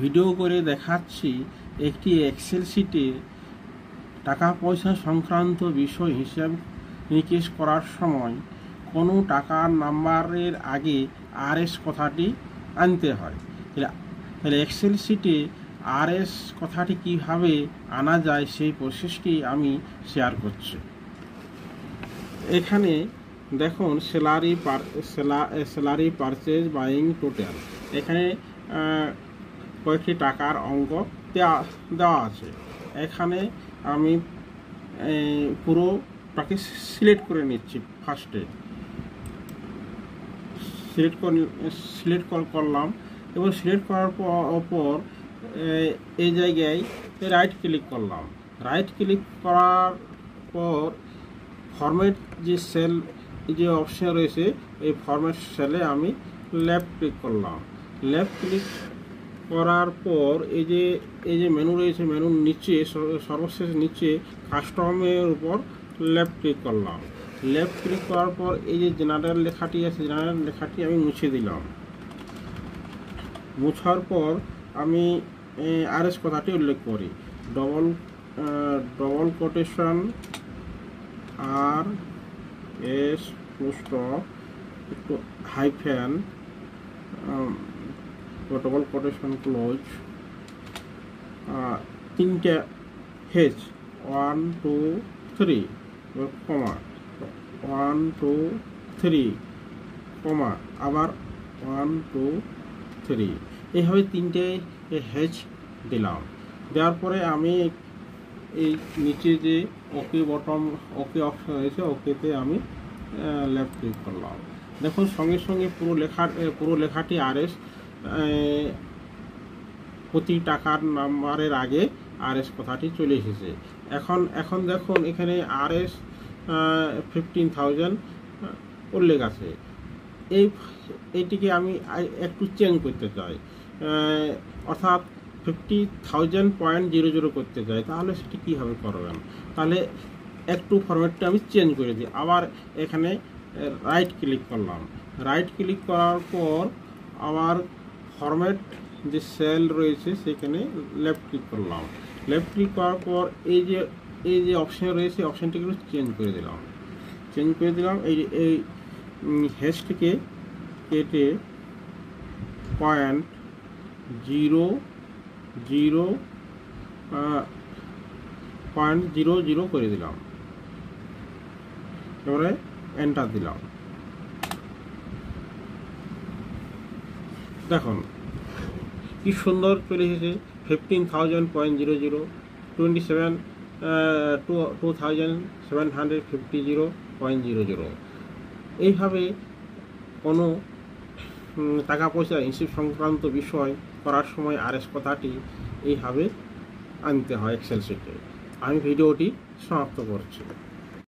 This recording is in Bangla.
ভিডিও করে দেখাচ্ছি একটি এক্সেল শিটে টাকা পয়সা সংক্রান্ত বিষয় হিসাব নিকেশ করার সময় কোনো টাকার নাম্বারের আগে আরএস কথাটি আনতে হয়। তাহলে এক্সেল শিটে আরএস কথাটি কিভাবে আনা যায় সেই প্রসেসটি আমি শেয়ার করছি। এখানে দেখুন স্যালারি পারচেজ বাইং টোটাল, এখানে কয়েকটি টাকার অঙ্ক দেওয়া আছে। এখানে আমি পুরোটাকে সিলেক্ট করে নিচ্ছি। ফার্স্টে সিলেক্ট করলাম এবং সিলেক্ট করার পর এই জায়গায় রাইট ক্লিক করলাম। রাইট ক্লিক করার পর ফরম্যাট যে সেল যে অপশন রয়েছে এই ফরম্যাট সেলে আমি লেফট ক্লিক করলাম। লেফট ক্লিক করার পর এই যে মেনু রয়েছে, মেনুর নিচে সর্বশেষ নিচে কাস্টমের উপর লেফট ক্লিক করলাম। লেফট ক্লিক করার পর এই যে জেনারেল লেখাটি আছে, জেনারেল লেখাটি আমি মুছে দিলাম। মুছার পর আমি আরএস কথাটি উল্লেখ করি। ডবল কোটেশন আর এস পুস্টক একটু হাইফেন ডবল কোটেশন ক্লোজ, তিনটে হেজ 1 2 3 কমা 1 2 3 কমা আবার 1 2 3, এইভাবে তিনটে হেজ দিলাম। দেওয়ার পরে আমি এই নিচে যে ওকে অপশন রয়েছে ওকেতে আমি লেফট ক্লিক করলাম। দেখুন সঙ্গে সঙ্গে পুরো লেখাটি আরএস, প্রতি টাকার নাম্বারের আগে আরএস কথাটি চলে এসেছে। এখন দেখুন এখানে আরএস 15,000 উল্লেখ আছে। এইটিকে আমি একটু চেঞ্জ করতে চাই, অর্থাৎ 50,000.00 করতে চাই। তাহলে সেটি কীভাবে করবেন? তাহলে একটু ফরম্যাটটা আমি চেঞ্জ করে দিই। আবার এখানে রাইট ক্লিক করলাম। রাইট ক্লিক করার পর আবার ফরম্যাট যে সেল রয়েছে সেখানে লেফট ক্লিক করলাম। লেফট ক্লিক করার পর এই যে অপশন রয়েছে অপশানটিকে চেঞ্জ করে দিলাম। এই হেজটিকে কেটে 0.00 করে দিলাম। এবারে এন্টার দিলাম। দেখুন কি সুন্দর চলে এসেছে। 15,000.00 2750.00। এইভাবে কোনো টাকা পয়সা হিসাব সংক্রান্ত বিষয় করার সময় আরএস কথাটি এইভাবে আনতে হয় এক্সেল শিটে। আমি ভিডিওটি সমাপ্ত করছি।